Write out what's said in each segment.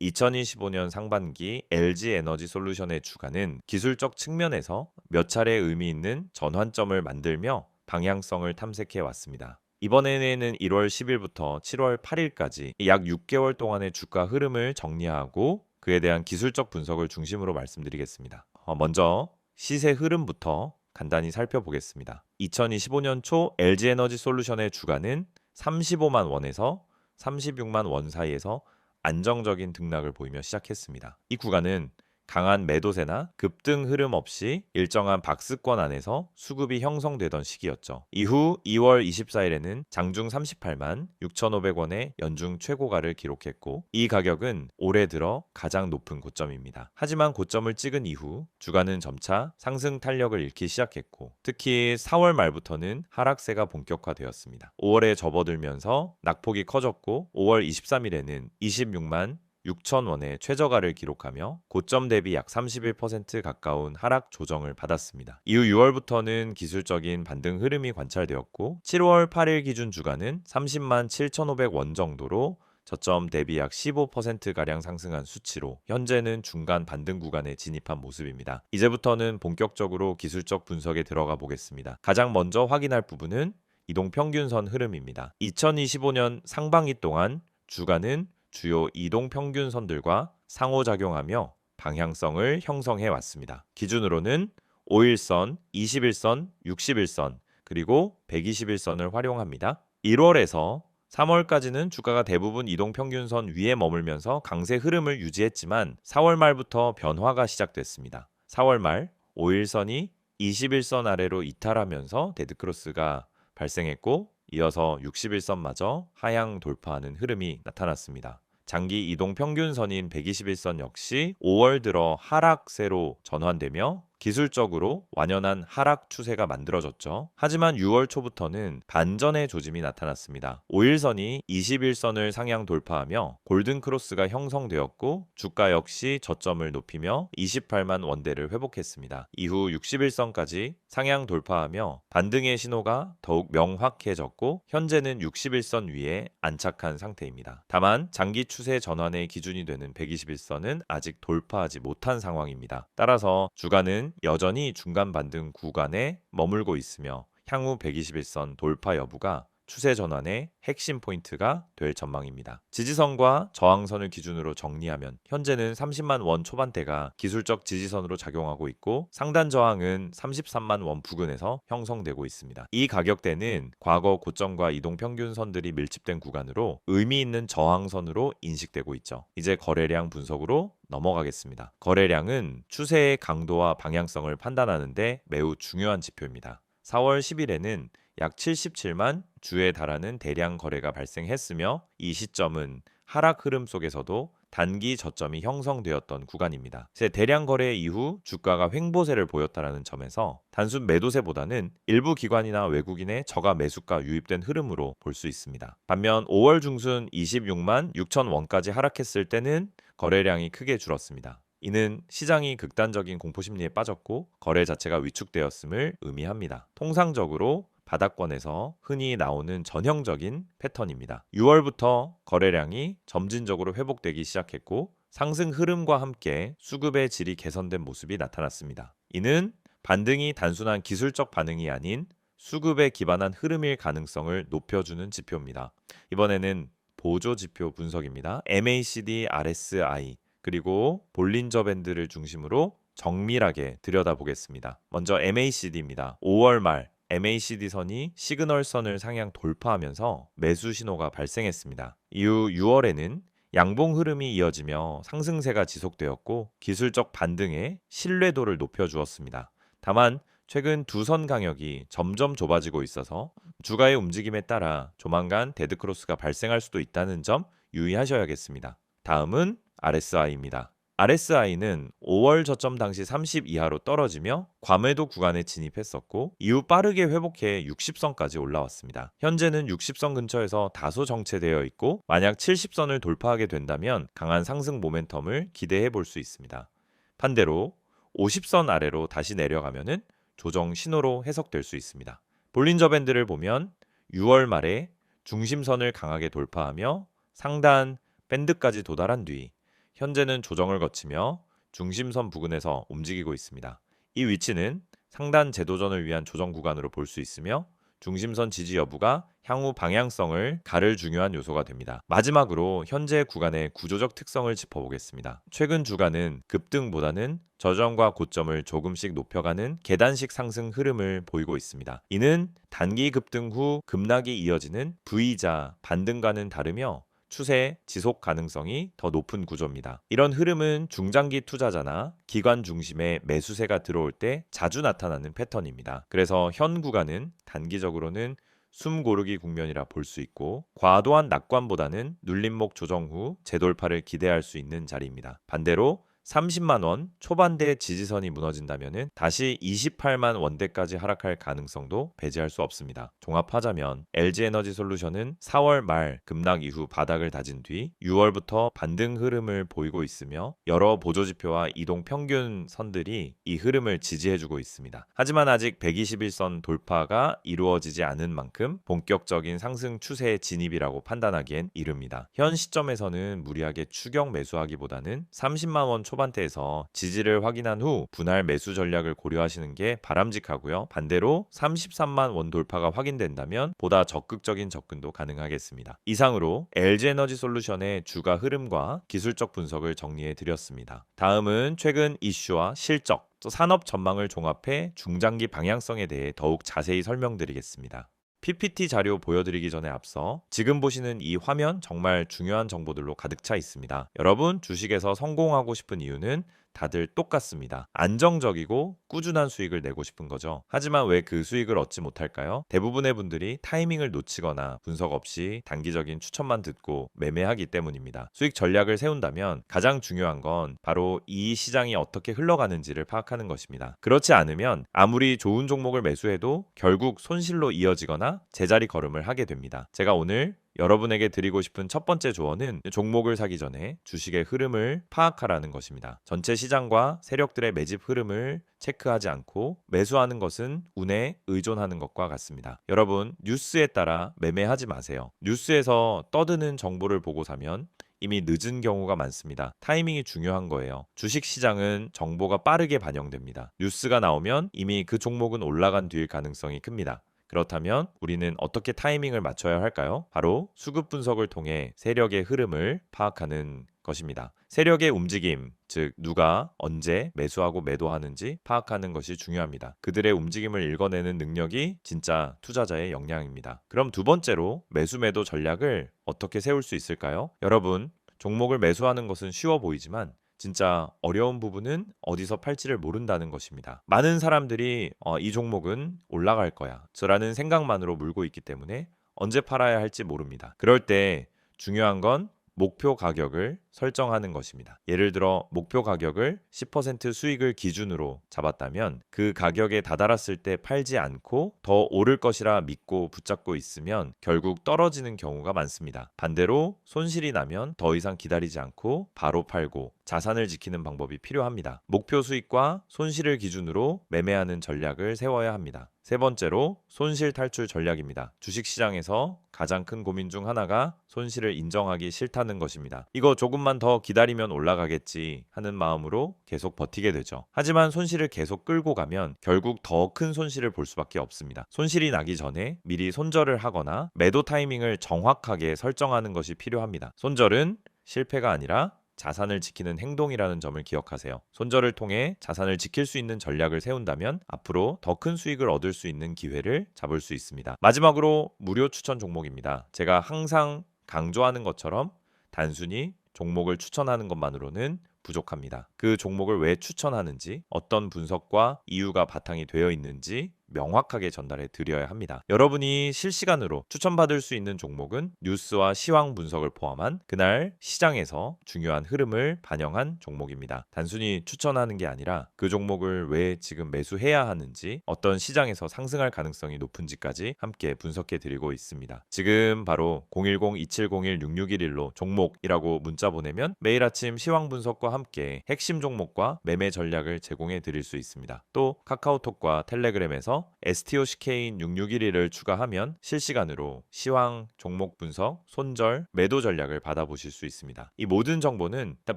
2025년 상반기 LG에너지솔루션의 주가는 기술적 측면에서 몇 차례 의미 있는 전환점을 만들며 방향성을 탐색해 왔습니다. 이번에는 1월 10일부터 7월 8일까지 약 6개월 동안의 주가 흐름을 정리하고 그에 대한 기술적 분석을 중심으로 말씀드리겠습니다. 먼저 시세 흐름부터 간단히 살펴보겠습니다. 2025년 초 LG에너지솔루션의 주가는 35만 원에서 36만 원 사이에서 안정적인 등락을 보이며 시작했습니다. 이 구간은 강한 매도세나 급등 흐름 없이 일정한 박스권 안에서 수급이 형성되던 시기였죠. 이후 2월 24일에는 장중 38만 6,500원의 연중 최고가를 기록했고 이 가격은 올해 들어 가장 높은 고점입니다. 하지만 고점을 찍은 이후 주가는 점차 상승 탄력을 잃기 시작했고 특히 4월 말부터는 하락세가 본격화되었습니다. 5월에 접어들면서 낙폭이 커졌고 5월 23일에는 26만 6,000원의 최저가를 기록하며 고점 대비 약 31% 가까운 하락 조정을 받았습니다. 이후 6월부터는 기술적인 반등 흐름이 관찰되었고 7월 8일 기준 주가는 30만 7,500원 정도로 저점 대비 약 15%가량 상승한 수치로 현재는 중간 반등 구간에 진입한 모습입니다. 이제부터는 본격적으로 기술적 분석에 들어가 보겠습니다. 가장 먼저 확인할 부분은 이동평균선 흐름입니다. 2025년 상반기 동안 주가는 주요 이동평균선들과 상호작용하며 방향성을 형성해 왔습니다. 기준으로는 5일선, 21선, 61선, 그리고 121선을 활용합니다. 1월에서 3월까지는 주가가 대부분 이동평균선 위에 머물면서 강세 흐름을 유지했지만 4월 말부터 변화가 시작됐습니다. 4월 말 5일선이 21선 아래로 이탈하면서 데드크로스가 발생했고 이어서 61선마저 하향 돌파하는 흐름이 나타났습니다. 장기 이동 평균선인 121선 역시 5월 들어 하락세로 전환되며 기술적으로 완연한 하락 추세가 만들어졌죠. 하지만 6월 초부터는 반전의 조짐이 나타났습니다. 5일선이 21선을 상향 돌파하며 골든 크로스가 형성되었고 주가 역시 저점을 높이며 28만 원대를 회복했습니다. 이후 61선까지 상향 돌파하며 반등의 신호가 더욱 명확해졌고 현재는 61선 위에 안착한 상태입니다. 다만 장기 추세 전환의 기준이 되는 121선은 아직 돌파하지 못한 상황입니다. 따라서 주가는 여전히 중간 반등 구간에 머물고 있으며 향후 121선 돌파 여부가 추세 전환의 핵심 포인트가 될 전망입니다. 지지선과 저항선을 기준으로 정리하면 현재는 30만 원 초반대가 기술적 지지선으로 작용하고 있고 상단 저항은 33만 원 부근에서 형성되고 있습니다. 이 가격대는 과거 고점과 이동평균선들이 밀집된 구간으로 의미 있는 저항선으로 인식되고 있죠. 이제 거래량 분석으로 넘어가겠습니다. 거래량은 추세의 강도와 방향성을 판단하는데 매우 중요한 지표입니다. 4월 10일에는 약 77만 주에 달하는 대량 거래가 발생했으며 이 시점은 하락 흐름 속에서도 단기 저점이 형성되었던 구간입니다. 대량 거래 이후 주가가 횡보세를 보였다는 점에서 단순 매도세보다는 일부 기관이나 외국인의 저가 매수가 유입된 흐름으로 볼 수 있습니다. 반면 5월 중순 26만 6천 원까지 하락했을 때는 거래량이 크게 줄었습니다. 이는 시장이 극단적인 공포심리에 빠졌고 거래 자체가 위축되었음을 의미합니다. 통상적으로 바닥권에서 흔히 나오는 전형적인 패턴입니다. 6월부터 거래량이 점진적으로 회복되기 시작했고 상승 흐름과 함께 수급의 질이 개선된 모습이 나타났습니다. 이는 반등이 단순한 기술적 반응이 아닌 수급에 기반한 흐름일 가능성을 높여주는 지표입니다. 이번에는 보조 지표 분석입니다. MACD, RSI 그리고 볼린저 밴드를 중심으로 정밀하게 들여다보겠습니다. 먼저 MACD입니다. 5월 말 MACD 선이 시그널선을 상향 돌파하면서 매수 신호가 발생했습니다. 이후 6월에는 양봉 흐름이 이어지며 상승세가 지속되었고 기술적 반등에 신뢰도를 높여주었습니다. 다만 최근 두 선 강역이 점점 좁아지고 있어서 주가의 움직임에 따라 조만간 데드크로스가 발생할 수도 있다는 점 유의하셔야겠습니다. 다음은 RSI입니다. RSI는 5월 저점 당시 30 이하로 떨어지며 과매도 구간에 진입했었고 이후 빠르게 회복해 60선까지 올라왔습니다. 현재는 60선 근처에서 다소 정체되어 있고 만약 70선을 돌파하게 된다면 강한 상승 모멘텀을 기대해 볼 수 있습니다. 반대로 50선 아래로 다시 내려가면은 조정 신호로 해석될 수 있습니다. 볼린저 밴드를 보면 6월 말에 중심선을 강하게 돌파하며 상단 밴드까지 도달한 뒤 현재는 조정을 거치며 중심선 부근에서 움직이고 있습니다. 이 위치는 상단 재도전을 위한 조정 구간으로 볼 수 있으며 중심선 지지 여부가 향후 방향성을 가를 중요한 요소가 됩니다. 마지막으로 현재 구간의 구조적 특성을 짚어보겠습니다. 최근 주간은 급등보다는 저점과 고점을 조금씩 높여가는 계단식 상승 흐름을 보이고 있습니다. 이는 단기 급등 후 급락이 이어지는 V자 반등과는 다르며 추세 지속 가능성이 더 높은 구조입니다. 이런 흐름은 중장기 투자자나 기관 중심의 매수세가 들어올 때 자주 나타나는 패턴입니다. 그래서 현 구간은 단기적으로는 숨 고르기 국면이라 볼 수 있고 과도한 낙관보다는 눌림목 조정 후 재돌파를 기대할 수 있는 자리입니다. 반대로 30만 원 초반대 지지선이 무너진다면 다시 28만 원대까지 하락할 가능성도 배제할 수 없습니다. 종합하자면 LG에너지솔루션은 4월 말 급락 이후 바닥을 다진 뒤 6월부터 반등 흐름을 보이고 있으며 여러 보조지표와 이동 평균 선들이 이 흐름을 지지해주고 있습니다. 하지만 아직 121선 돌파가 이루어지지 않은 만큼 본격적인 상승 추세의 진입이라고 판단하기엔 이릅니다. 현 시점에서는 무리하게 추격 매수하기보다는 30만 원 초반대에서 지지를 확인한 후 분할 매수 전략을 고려하시는 게 바람직하고요. 반대로 33만 원 돌파가 확인된다면 보다 적극적인 접근도 가능하겠습니다. 이상으로 LG에너지솔루션의 주가 흐름과 기술적 분석을 정리해 드렸습니다. 다음은 최근 이슈와 실적, 또 산업 전망을 종합해 중장기 방향성에 대해 더욱 자세히 설명드리겠습니다. PPT 자료 보여드리기 전에 앞서 지금 보시는 이 화면 정말 중요한 정보들로 가득 차 있습니다. 여러분 주식에서 성공하고 싶은 이유는 다들 똑같습니다. 안정적이고 꾸준한 수익을 내고 싶은 거죠. 하지만 왜 그 수익을 얻지 못할까요? 대부분의 분들이 타이밍을 놓치거나 분석 없이 단기적인 추천만 듣고 매매하기 때문입니다. 수익 전략을 세운다면 가장 중요한 건 바로 이 시장이 어떻게 흘러가는지를 파악하는 것입니다. 그렇지 않으면 아무리 좋은 종목을 매수해도 결국 손실로 이어지거나 제자리 걸음을 하게 됩니다. 제가 오늘 여러분에게 드리고 싶은 첫 번째 조언은 종목을 사기 전에 주식의 흐름을 파악하라는 것입니다. 전체 시장과 세력들의 매집 흐름을 체크하지 않고 매수하는 것은 운에 의존하는 것과 같습니다. 여러분, 뉴스에 따라 매매하지 마세요. 뉴스에서 떠드는 정보를 보고 사면 이미 늦은 경우가 많습니다. 타이밍이 중요한 거예요. 주식 시장은 정보가 빠르게 반영됩니다. 뉴스가 나오면 이미 그 종목은 올라간 뒤일 가능성이 큽니다. 그렇다면 우리는 어떻게 타이밍을 맞춰야 할까요? 바로 수급 분석을 통해 세력의 흐름을 파악하는 것입니다. 세력의 움직임, 즉 누가 언제 매수하고 매도하는지 파악하는 것이 중요합니다. 그들의 움직임을 읽어내는 능력이 진짜 투자자의 역량입니다. 그럼 두 번째로 매수 매도 전략을 어떻게 세울 수 있을까요? 여러분, 종목을 매수하는 것은 쉬워 보이지만 진짜 어려운 부분은 어디서 팔지를 모른다는 것입니다. 많은 사람들이 이 종목은 올라갈 거야 라는 생각만으로 물고 있기 때문에 언제 팔아야 할지 모릅니다. 그럴 때 중요한 건 목표 가격을 설정하는 것입니다. 예를 들어 목표 가격을 10% 수익을 기준으로 잡았다면 그 가격에 다다랐을 때 팔지 않고 더 오를 것이라 믿고 붙잡고 있으면 결국 떨어지는 경우가 많습니다. 반대로 손실이 나면 더 이상 기다리지 않고 바로 팔고 자산을 지키는 방법이 필요합니다. 목표 수익과 손실을 기준으로 매매하는 전략을 세워야 합니다. 세 번째로 손실 탈출 전략입니다. 주식시장에서 가장 큰 고민 중 하나가 손실을 인정하기 싫다는 것입니다. 이거 조금만 더 기다리면 올라가겠지 하는 마음으로 계속 버티게 되죠. 하지만 손실을 계속 끌고 가면 결국 더 큰 손실을 볼 수밖에 없습니다. 손실이 나기 전에 미리 손절을 하거나 매도 타이밍을 정확하게 설정하는 것이 필요합니다. 손절은 실패가 아니라 자산을 지키는 행동이라는 점을 기억하세요. 손절을 통해 자산을 지킬 수 있는 전략을 세운다면 앞으로 더 큰 수익을 얻을 수 있는 기회를 잡을 수 있습니다. 마지막으로 무료 추천 종목입니다. 제가 항상 강조하는 것처럼 단순히 종목을 추천하는 것만으로는 부족합니다. 그 종목을 왜 추천하는지, 어떤 분석과 이유가 바탕이 되어 있는지 명확하게 전달해 드려야 합니다. 여러분이 실시간으로 추천받을 수 있는 종목은 뉴스와 시황 분석을 포함한 그날 시장에서 중요한 흐름을 반영한 종목입니다. 단순히 추천하는 게 아니라 그 종목을 왜 지금 매수해야 하는지, 어떤 시장에서 상승할 가능성이 높은지까지 함께 분석해 드리고 있습니다. 지금 바로 010-2701-6611로 종목이라고 문자 보내면 매일 아침 시황 분석과 함께 핵심 종목과 매매 전략을 제공해 드릴 수 있습니다. 또 카카오톡과 텔레그램에서 먼저 STOCK인 6611을 추가하면 실시간으로 시황, 종목 분석, 손절, 매도 전략을 받아보실 수 있습니다. 이 모든 정보는 일단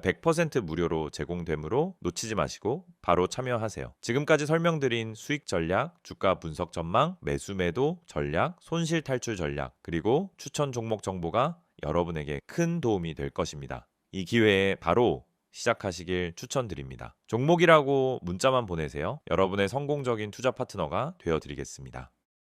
100% 무료로 제공되므로 놓치지 마시고 바로 참여하세요. 지금까지 설명드린 수익 전략, 주가 분석 전망, 매수 매도 전략, 손실 탈출 전략, 그리고 추천 종목 정보가 여러분에게 큰 도움이 될 것입니다. 이 기회에 바로 시작하시길 추천드립니다. 종목이라고 문자만 보내세요. 여러분의 성공적인 투자 파트너가 되어드리겠습니다.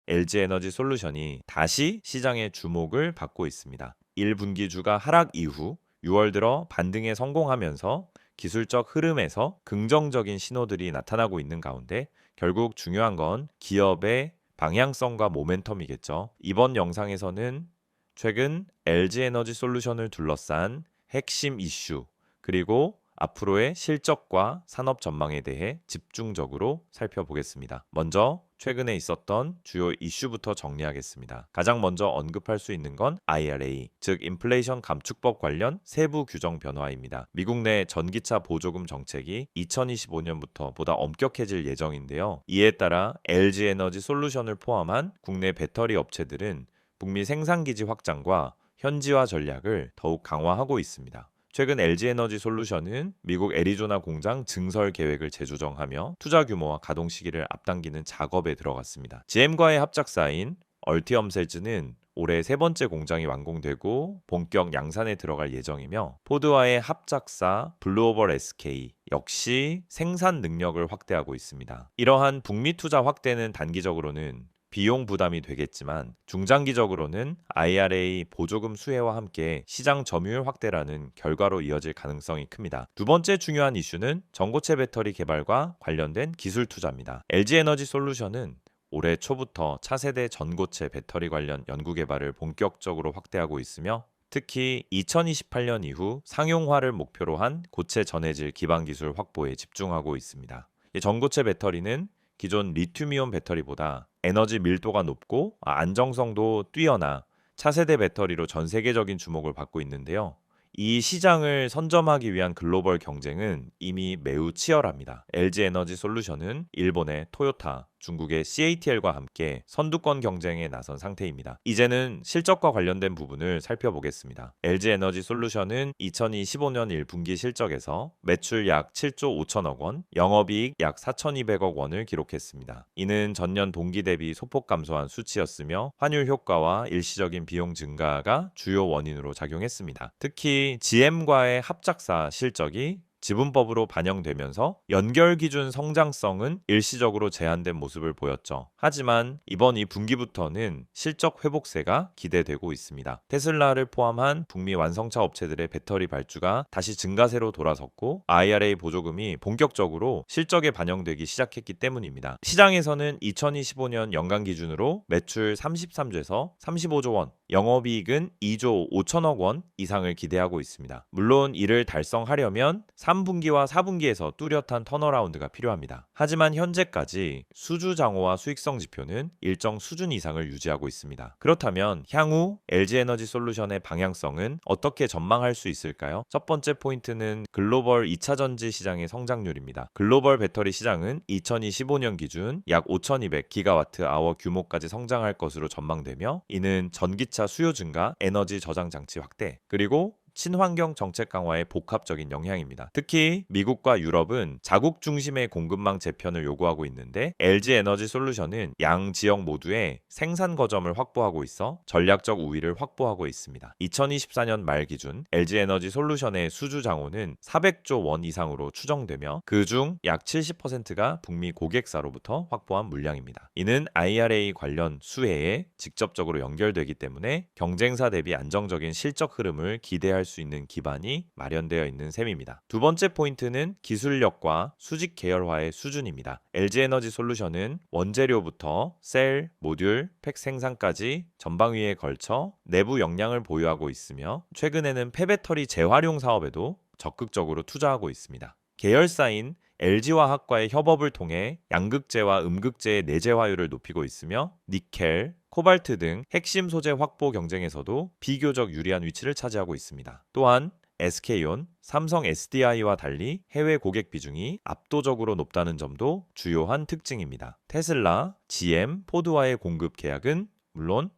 LG에너지 솔루션이 다시 시장의 주목을 받고 있습니다. 1분기주가 하락 이후 6월 들어 반등에 성공하면서 기술적 흐름에서 긍정적인 신호들이 나타나고 있는 가운데 결국 중요한 건 기업의 방향성과 모멘텀이겠죠. 이번 영상에서는 최근 LG에너지 솔루션을 둘러싼 핵심 이슈 그리고 앞으로의 실적과 산업 전망에 대해 집중적으로 살펴보겠습니다. 먼저 최근에 있었던 주요 이슈부터 정리하겠습니다. 가장 먼저 언급할 수 있는 건 IRA, 즉 인플레이션 감축법 관련 세부 규정 변화입니다. 미국 내 전기차 보조금 정책이 2025년부터 보다 엄격해질 예정인데요. 이에 따라 LG에너지 솔루션을 포함한 국내 배터리 업체들은 북미 생산기지 확장과 현지화 전략을 더욱 강화하고 있습니다. 최근 LG에너지 솔루션은 미국 애리조나 공장 증설 계획을 재조정하며 투자 규모와 가동 시기를 앞당기는 작업에 들어갔습니다. GM과의 합작사인 얼티엄셀즈는 올해 세 번째 공장이 완공되고 본격 양산에 들어갈 예정이며 포드와의 합작사 블루오벌 SK 역시 생산 능력을 확대하고 있습니다. 이러한 북미 투자 확대는 단기적으로는 비용 부담이 되겠지만 중장기적으로는 IRA 보조금 수혜와 함께 시장 점유율 확대라는 결과로 이어질 가능성이 큽니다. 두 번째 중요한 이슈는 전고체 배터리 개발과 관련된 기술 투자입니다. LG에너지 솔루션은 올해 초부터 차세대 전고체 배터리 관련 연구 개발을 본격적으로 확대하고 있으며 특히 2028년 이후 상용화를 목표로 한 고체 전해질 기반 기술 확보에 집중하고 있습니다. 전고체 배터리는 기존 리튬이온 배터리보다 에너지 밀도가 높고 안정성도 뛰어나 차세대 배터리로 전 세계적인 주목을 받고 있는데요. 이 시장을 선점하기 위한 글로벌 경쟁은 이미 매우 치열합니다. LG에너지 솔루션은 일본의 토요타, 중국의 CATL과 함께 선두권 경쟁에 나선 상태입니다. 이제는 실적과 관련된 부분을 살펴보겠습니다. LG에너지 솔루션은 2025년 1분기 실적에서 매출 약 7조 5천억 원, 영업이익 약 4,200억 원을 기록했습니다. 이는 전년 동기 대비 소폭 감소한 수치였으며 환율 효과와 일시적인 비용 증가가 주요 원인으로 작용했습니다. 특히 GM과의 합작사 실적이 지분법으로 반영되면서 연결 기준 성장성은 일시적으로 제한된 모습을 보였죠. 하지만 이번 2분기부터는 실적 회복세가 기대되고 있습니다. 테슬라를 포함한 북미 완성차 업체들의 배터리 발주가 다시 증가세로 돌아섰고 IRA 보조금이 본격적으로 실적에 반영되기 시작했기 때문입니다. 시장에서는 2025년 연간 기준으로 매출 33조에서 35조 원, 영업이익은 2조 5천억 원 이상을 기대하고 있습니다. 물론 이를 달성하려면 3분기와 4분기에서 뚜렷한 턴어라운드가 필요합니다. 하지만 현재까지 수주 장호와 수익성 지표는 일정 수준 이상을 유지하고 있습니다. 그렇다면 향후 LG에너지 솔루션의 방향성은 어떻게 전망할 수 있을까요? 첫 번째 포인트는 글로벌 2차 전지 시장의 성장률입니다. 글로벌 배터리 시장은 2025년 기준 약 5,200기가와트 아워 규모까지 성장할 것으로 전망되며 이는 전기차 수요 증가, 에너지 저장 장치 확대, 그리고 친환경 정책 강화의 복합적인 영향입니다. 특히 미국과 유럽은 자국 중심의 공급망 재편을 요구하고 있는데 LG에너지 솔루션은 양 지역 모두에 생산 거점을 확보하고 있어 전략적 우위를 확보하고 있습니다. 2024년 말 기준 LG에너지 솔루션의 수주 장호는 400조 원 이상으로 추정되며 그중 약 70%가 북미 고객사로부터 확보한 물량입니다. 이는 IRA 관련 수혜에 직접적으로 연결되기 때문에 경쟁사 대비 안정적인 실적 흐름을 기대할 수 있는 기반이 마련되어 있는 셈입니다. 두 번째 포인트는 기술력과 수직 계열화의 수준입니다. LG에너지 솔루션은 원재료부터 셀, 모듈, 팩 생산까지 전방위에 걸쳐 내부 역량을 보유하고 있으며 최근에는 폐배터리 재활용 사업에도 적극적으로 투자하고 있습니다. 계열사인 LG화학과의 협업을 통해 양극재와 음극재의 내재화율을 높이고 있으며 니켈, 코발트 등 핵심 소재 확보 경쟁에서도 비교적 유리한 위치를 차지하고 있습니다. 또한 SK온, 삼성 SDI와 달리 해외 고객 비중이 압도적으로 높다는 점도 주요한 특징입니다. 테슬라, GM, 포드와의 공급 계약은 물론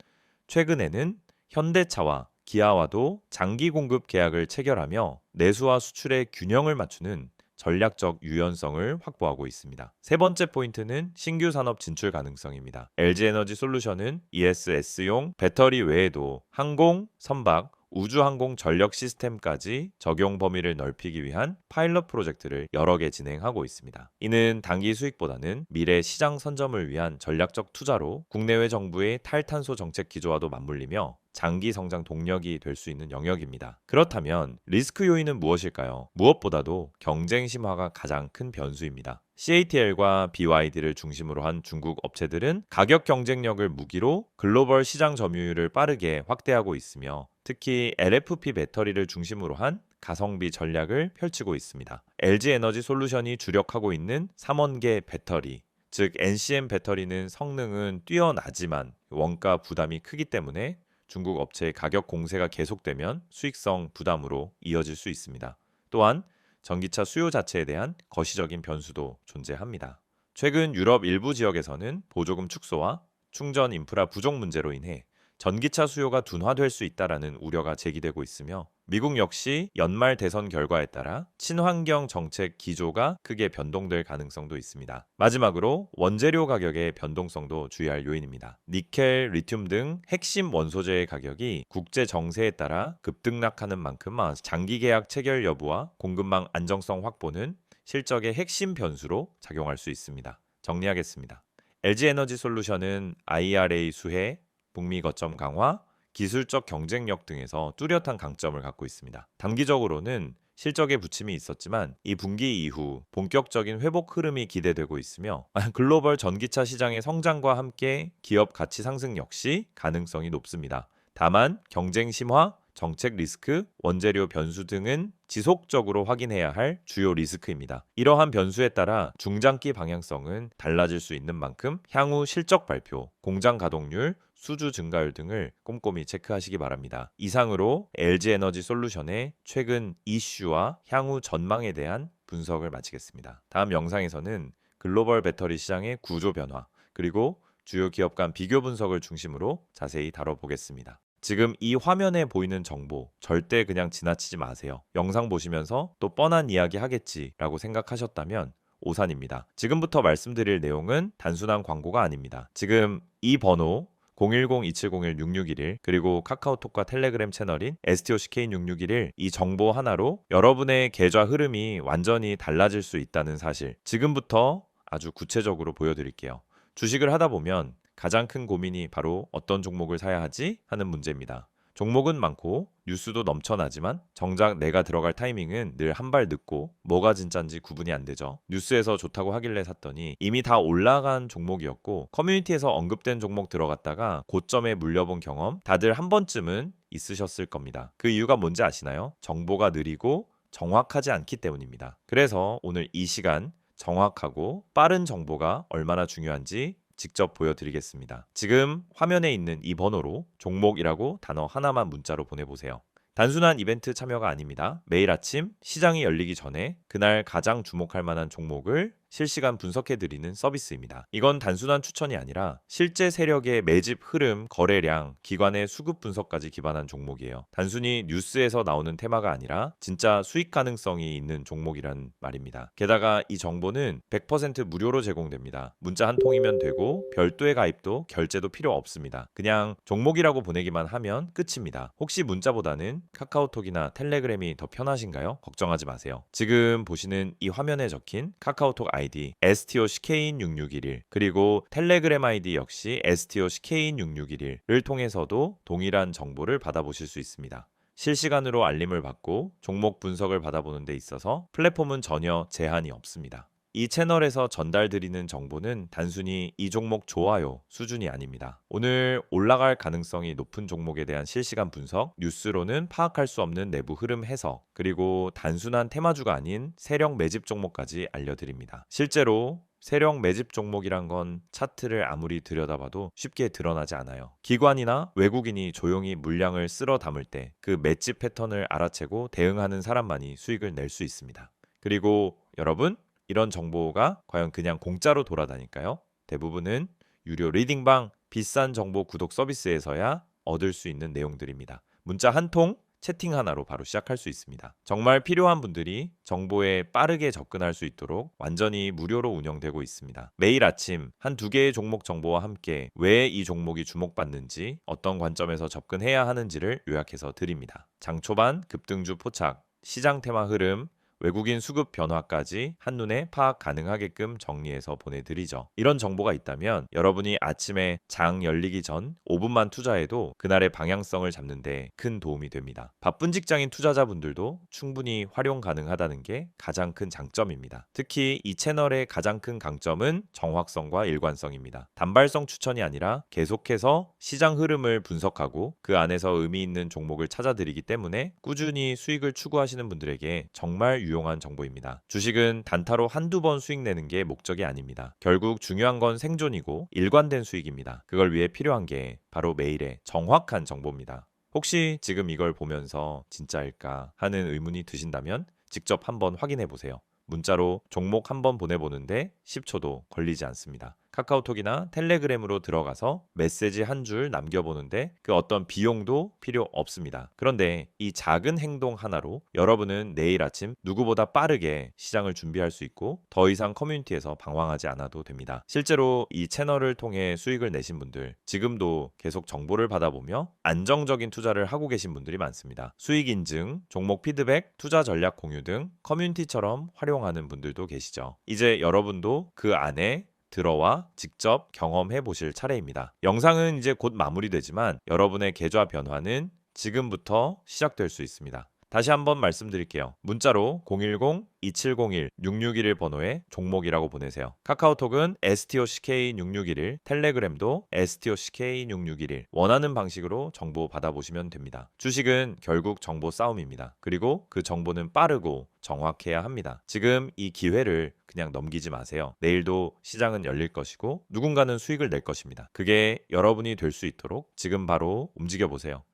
최근에는 현대차와 기아와도 장기 공급 계약을 체결하며 내수와 수출의 균형을 맞추는 전략적 유연성을 확보하고 있습니다. 세 번째 포인트는 신규 산업 진출 가능성입니다. LG에너지솔루션은 ESS용 배터리 외에도 항공, 선박, 우주항공 전력 시스템까지 적용 범위를 넓히기 위한 파일럿 프로젝트를 여러 개 진행하고 있습니다. 이는 단기 수익보다는 미래 시장 선점을 위한 전략적 투자로 국내외 정부의 탈탄소 정책 기조와도 맞물리며 장기 성장 동력이 될 수 있는 영역입니다. 그렇다면 리스크 요인은 무엇일까요? 무엇보다도 경쟁 심화가 가장 큰 변수입니다. CATL과 BYD를 중심으로 한 중국 업체들은 가격 경쟁력을 무기로 글로벌 시장 점유율을 빠르게 확대하고 있으며 특히 LFP 배터리를 중심으로 한 가성비 전략을 펼치고 있습니다. LG에너지솔루션이 주력하고 있는 3원계 배터리, 즉 NCM 배터리는 성능은 뛰어나지만 원가 부담이 크기 때문에 중국 업체의 가격 공세가 계속되면 수익성 부담으로 이어질 수 있습니다. 또한 전기차 수요 자체에 대한 거시적인 변수도 존재합니다. 최근 유럽 일부 지역에서는 보조금 축소와 충전 인프라 부족 문제로 인해 전기차 수요가 둔화될 수 있다라는 우려가 제기되고 있으며 미국 역시 연말 대선 결과에 따라 친환경 정책 기조가 크게 변동될 가능성도 있습니다. 마지막으로 원재료 가격의 변동성도 주의할 요인입니다. 니켈, 리튬 등 핵심 원소재의 가격이 국제 정세에 따라 급등락하는 만큼 장기 계약 체결 여부와 공급망 안정성 확보는 실적의 핵심 변수로 작용할 수 있습니다. 정리하겠습니다. LG에너지솔루션은 IRA 수혜, 북미 거점 강화, 기술적 경쟁력 등에서 뚜렷한 강점을 갖고 있습니다. 단기적으로는 실적의 부침이 있었지만 이 분기 이후 본격적인 회복 흐름이 기대되고 있으며 글로벌 전기차 시장의 성장과 함께 기업 가치 상승 역시 가능성이 높습니다. 다만 경쟁 심화, 정책 리스크, 원재료 변수 등은 지속적으로 확인해야 할 주요 리스크입니다. 이러한 변수에 따라 중장기 방향성은 달라질 수 있는 만큼 향후 실적 발표, 공장 가동률, 수주 증가율 등을 꼼꼼히 체크하시기 바랍니다. 이상으로 LG에너지솔루션의 최근 이슈와 향후 전망에 대한 분석을 마치겠습니다. 다음 영상에서는 글로벌 배터리 시장의 구조 변화, 그리고 주요 기업 간 비교 분석을 중심으로 자세히 다뤄보겠습니다. 지금 이 화면에 보이는 정보 절대 그냥 지나치지 마세요. 영상 보시면서 또 뻔한 이야기 하겠지라고 생각하셨다면 오산입니다. 지금부터 말씀드릴 내용은 단순한 광고가 아닙니다. 지금 이 번호 010-2701-6611 그리고 카카오톡과 텔레그램 채널인 STOCK6611 이 정보 하나로 여러분의 계좌 흐름이 완전히 달라질 수 있다는 사실 지금부터 아주 구체적으로 보여드릴게요. 주식을 하다 보면 가장 큰 고민이 바로 어떤 종목을 사야 하지 하는 문제입니다. 종목은 많고 뉴스도 넘쳐나지만 정작 내가 들어갈 타이밍은 늘 한 발 늦고 뭐가 진짠지 구분이 안 되죠. 뉴스에서 좋다고 하길래 샀더니 이미 다 올라간 종목이었고 커뮤니티에서 언급된 종목 들어갔다가 고점에 물려본 경험 다들 한 번쯤은 있으셨을 겁니다. 그 이유가 뭔지 아시나요? 정보가 느리고 정확하지 않기 때문입니다. 그래서 오늘 이 시간 정확하고 빠른 정보가 얼마나 중요한지 직접 보여드리겠습니다. 지금 화면에 있는 이 번호로 종목이라고 단어 하나만 문자로 보내보세요. 단순한 이벤트 참여가 아닙니다. 매일 아침 시장이 열리기 전에 그날 가장 주목할 만한 종목을 실시간 분석해드리는 서비스입니다. 이건 단순한 추천이 아니라 실제 세력의 매집 흐름, 거래량, 기관의 수급 분석까지 기반한 종목이에요. 단순히 뉴스에서 나오는 테마가 아니라 진짜 수익 가능성이 있는 종목이란 말입니다. 게다가 이 정보는 100% 무료로 제공됩니다. 문자 한 통이면 되고 별도의 가입도 결제도 필요 없습니다. 그냥 종목이라고 보내기만 하면 끝입니다. 혹시 문자보다는 카카오톡이나 텔레그램이 더 편하신가요? 걱정하지 마세요. 지금 보시는 이 화면에 적힌 카카오톡 아이디 STOCK인6611 그리고 텔레그램 아이디 역시 STOCK인6611을 통해서도 동일한 정보를 받아보실 수 있습니다. 실시간으로 알림을 받고 종목 분석을 받아보는 데 있어서 플랫폼은 전혀 제한이 없습니다. 이 채널에서 전달드리는 정보는 단순히 이 종목 좋아요 수준이 아닙니다. 오늘 올라갈 가능성이 높은 종목에 대한 실시간 분석, 뉴스로는 파악할 수 없는 내부 흐름 해석, 그리고 단순한 테마주가 아닌 세력 매집 종목까지 알려드립니다. 실제로 세력 매집 종목이란 건 차트를 아무리 들여다봐도 쉽게 드러나지 않아요. 기관이나 외국인이 조용히 물량을 쓸어 담을 때 그 매집 패턴을 알아채고 대응하는 사람만이 수익을 낼 수 있습니다. 그리고 여러분, 이런 정보가 과연 그냥 공짜로 돌아다닐까요? 대부분은 유료 리딩방, 비싼 정보 구독 서비스에서야 얻을 수 있는 내용들입니다. 문자 한 통, 채팅 하나로 바로 시작할 수 있습니다. 정말 필요한 분들이 정보에 빠르게 접근할 수 있도록 완전히 무료로 운영되고 있습니다. 매일 아침 한두 개의 종목 정보와 함께 왜 이 종목이 주목받는지, 어떤 관점에서 접근해야 하는지를 요약해서 드립니다. 장 초반 급등주 포착, 시장 테마 흐름, 외국인 수급 변화까지 한눈에 파악 가능하게끔 정리해서 보내드리죠. 이런 정보가 있다면 여러분이 아침에 장 열리기 전 5분만 투자해도 그날의 방향성을 잡는 데 큰 도움이 됩니다. 바쁜 직장인 투자자분들도 충분히 활용 가능하다는 게 가장 큰 장점입니다. 특히 이 채널의 가장 큰 강점은 정확성과 일관성입니다. 단발성 추천이 아니라 계속해서 시장 흐름을 분석하고 그 안에서 의미 있는 종목을 찾아드리기 때문에 꾸준히 수익을 추구하시는 분들에게 정말 유용한 정보입니다. 주식은 단타로 한두 번 수익 내는 게 목적이 아닙니다. 결국 중요한 건 생존이고 일관된 수익입니다. 그걸 위해 필요한 게 바로 매일의 정확한 정보입니다. 혹시 지금 이걸 보면서 진짜일까 하는 의문이 드신다면 직접 한번 확인해 보세요. 문자로 종목 한번 보내보는데 10초도 걸리지 않습니다. 카카오톡이나 텔레그램으로 들어가서 메시지 한 줄 남겨보는데 그 어떤 비용도 필요 없습니다. 그런데 이 작은 행동 하나로 여러분은 내일 아침 누구보다 빠르게 시장을 준비할 수 있고 더 이상 커뮤니티에서 방황하지 않아도 됩니다. 실제로 이 채널을 통해 수익을 내신 분들, 지금도 계속 정보를 받아보며 안정적인 투자를 하고 계신 분들이 많습니다. 수익 인증, 종목 피드백, 투자 전략 공유 등 커뮤니티처럼 활용하는 분들도 계시죠. 이제 여러분도 그 안에 들어와 직접 경험해 보실 차례입니다. 영상은 이제 곧 마무리되지만 여러분의 계좌 변화는 지금부터 시작될 수 있습니다. 다시 한번 말씀드릴게요. 문자로 010-2701-6611 번호에 종목이라고 보내세요. 카카오톡은 STOCK6611, 텔레그램도 STOCK6611 원하는 방식으로 정보 받아보시면 됩니다. 주식은 결국 정보 싸움입니다. 그리고 그 정보는 빠르고 정확해야 합니다. 지금 이 기회를 그냥 넘기지 마세요. 내일도 시장은 열릴 것이고 누군가는 수익을 낼 것입니다. 그게 여러분이 될 수 있도록 지금 바로 움직여 보세요.